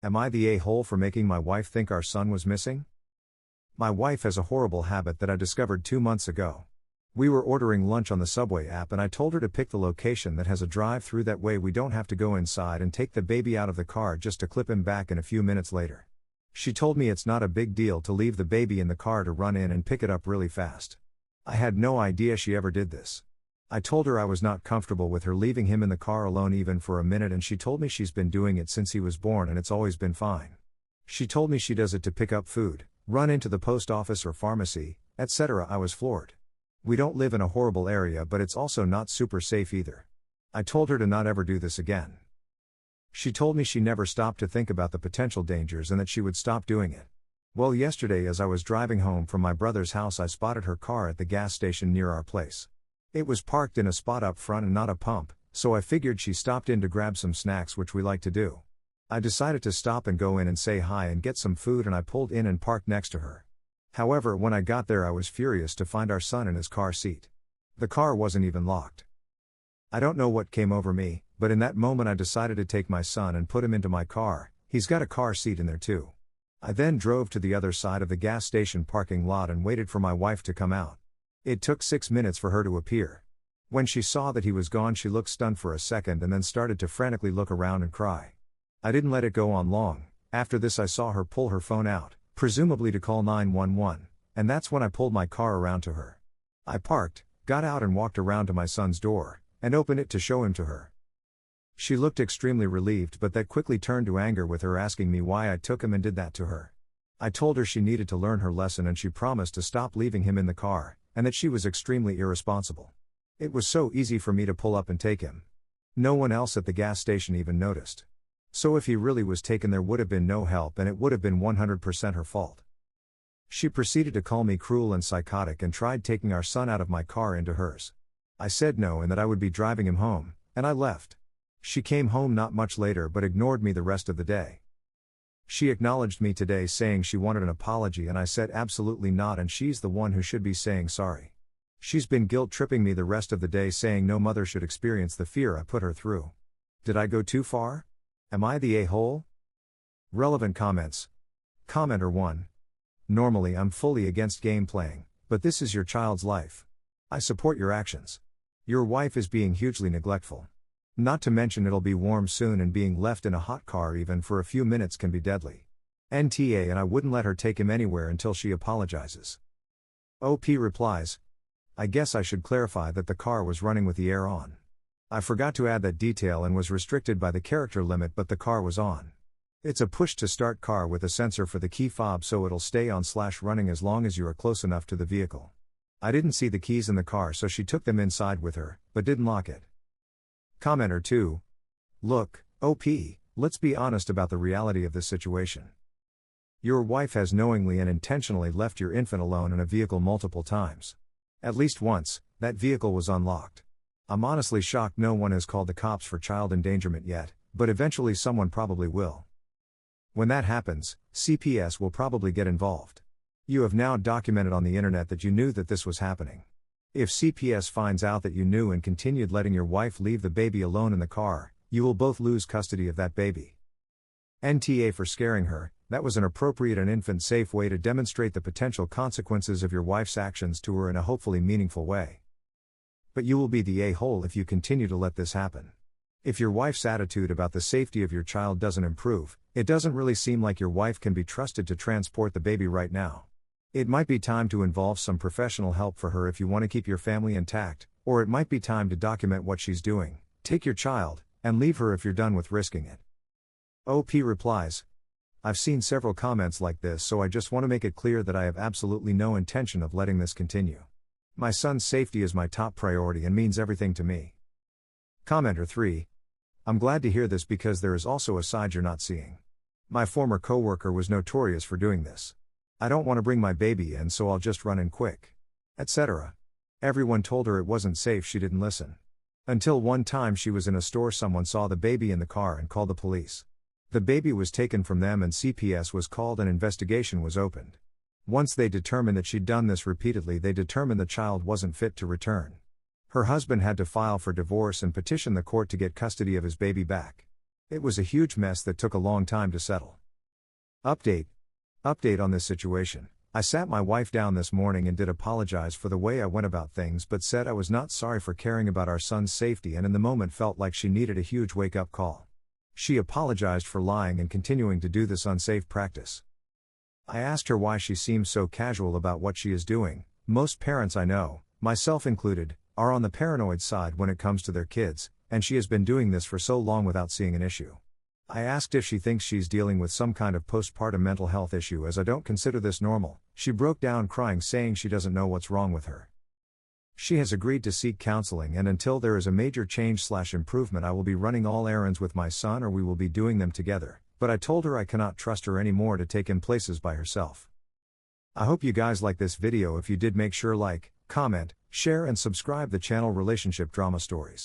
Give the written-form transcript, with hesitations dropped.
Am I the a-hole for making my wife think our son was missing? My wife has a horrible habit that I discovered 2 months ago. We were ordering lunch on the Subway app and I told her to pick the location that has a drive-through, that way we don't have to go inside and take the baby out of the car just to clip him back in a few minutes later. She told me it's not a big deal to leave the baby in the car to run in and pick it up really fast. I had no idea she ever did this. I told her I was not comfortable with her leaving him in the car alone even for a minute, and she told me she's been doing it since he was born and it's always been fine. She told me she does it to pick up food, run into the post office or pharmacy, etc. I was floored. We don't live in a horrible area, but it's also not super safe either. I told her to not ever do this again. She told me she never stopped to think about the potential dangers and that she would stop doing it. Well, yesterday as I was driving home from my brother's house, I spotted her car at the gas station near our place. It was parked in a spot up front and not a pump, so I figured she stopped in to grab some snacks, which we like to do. I decided to stop and go in and say hi and get some food, and I pulled in and parked next to her. However, when I got there I was furious to find our son in his car seat. The car wasn't even locked. I don't know what came over me, but in that moment I decided to take my son and put him into my car. He's got a car seat in there too. I then drove to the other side of the gas station parking lot and waited for my wife to come out. It took 6 minutes for her to appear. When she saw that he was gone, she looked stunned for a second and then started to frantically look around and cry. I didn't let it go on long. After this I saw her pull her phone out, presumably to call 911, and that's when I pulled my car around to her. I parked, got out and walked around to my son's door, and opened it to show him to her. She looked extremely relieved, but that quickly turned to anger with her asking me why I took him and did that to her. I told her she needed to learn her lesson and she promised to stop leaving him in the car, and that she was extremely irresponsible. It was so easy for me to pull up and take him. No one else at the gas station even noticed. So if he really was taken, there would have been no help and it would have been 100% her fault. She proceeded to call me cruel and psychotic and tried taking our son out of my car into hers. I said no and that I would be driving him home, and I left. She came home not much later but ignored me the rest of the day. She acknowledged me today saying she wanted an apology, and I said absolutely not, and she's the one who should be saying sorry. She's been guilt-tripping me the rest of the day, saying no mother should experience the fear I put her through. Did I go too far? Am I the a-hole? Relevant comments. Commenter 1. Normally I'm fully against game playing, but this is your child's life. I support your actions. Your wife is being hugely neglectful. Not to mention it'll be warm soon, and being left in a hot car even for a few minutes can be deadly. NTA, and I wouldn't let her take him anywhere until she apologizes. OP replies, I guess I should clarify that the car was running with the air on. I forgot to add that detail and was restricted by the character limit, but the car was on. It's a push to start car with a sensor for the key fob, so it'll stay on/running as long as you are close enough to the vehicle. I didn't see the keys in the car, so she took them inside with her, but didn't lock it. Commenter 2. Look, OP, let's be honest about the reality of this situation. Your wife has knowingly and intentionally left your infant alone in a vehicle multiple times. At least once, that vehicle was unlocked. I'm honestly shocked no one has called the cops for child endangerment yet, but eventually someone probably will. When that happens, CPS will probably get involved. You have now documented on the internet that you knew that this was happening. If CPS finds out that you knew and continued letting your wife leave the baby alone in the car, you will both lose custody of that baby. NTA for scaring her. That was an appropriate and infant-safe way to demonstrate the potential consequences of your wife's actions to her in a hopefully meaningful way. But you will be the a-hole if you continue to let this happen. If your wife's attitude about the safety of your child doesn't improve, it doesn't really seem like your wife can be trusted to transport the baby right now. It might be time to involve some professional help for her if you want to keep your family intact, or it might be time to document what she's doing, take your child, and leave her if you're done with risking it. OP replies, I've seen several comments like this, so I just want to make it clear that I have absolutely no intention of letting this continue. My son's safety is my top priority and means everything to me. Commenter 3. I'm glad to hear this because there is also a side you're not seeing. My former coworker was notorious for doing this. I don't want to bring my baby in, so I'll just run in quick. Etc. Everyone told her it wasn't safe, she didn't listen. Until one time she was in a store, someone saw the baby in the car and called the police. The baby was taken from them and CPS was called and investigation was opened. Once they determined that she'd done this repeatedly, they determined the child wasn't fit to return. Her husband had to file for divorce and petition the court to get custody of his baby back. It was a huge mess that took a long time to settle. Update on this situation. I sat my wife down this morning and did apologize for the way I went about things, but said I was not sorry for caring about our son's safety, and in the moment felt like she needed a huge wake-up call. She apologized for lying and continuing to do this unsafe practice. I asked her why she seems so casual about what she is doing. Most parents I know, myself included, are on the paranoid side when it comes to their kids, and she has been doing this for so long without seeing an issue. I asked if she thinks she's dealing with some kind of postpartum mental health issue, as I don't consider this normal. She broke down crying, saying she doesn't know what's wrong with her. She has agreed to seek counseling, and until there is a major change/improvement, I will be running all errands with my son, or we will be doing them together, but I told her I cannot trust her anymore to take him places by herself. I hope you guys like this video. If you did, make sure like, comment, share and subscribe the channel Relationship Drama Stories.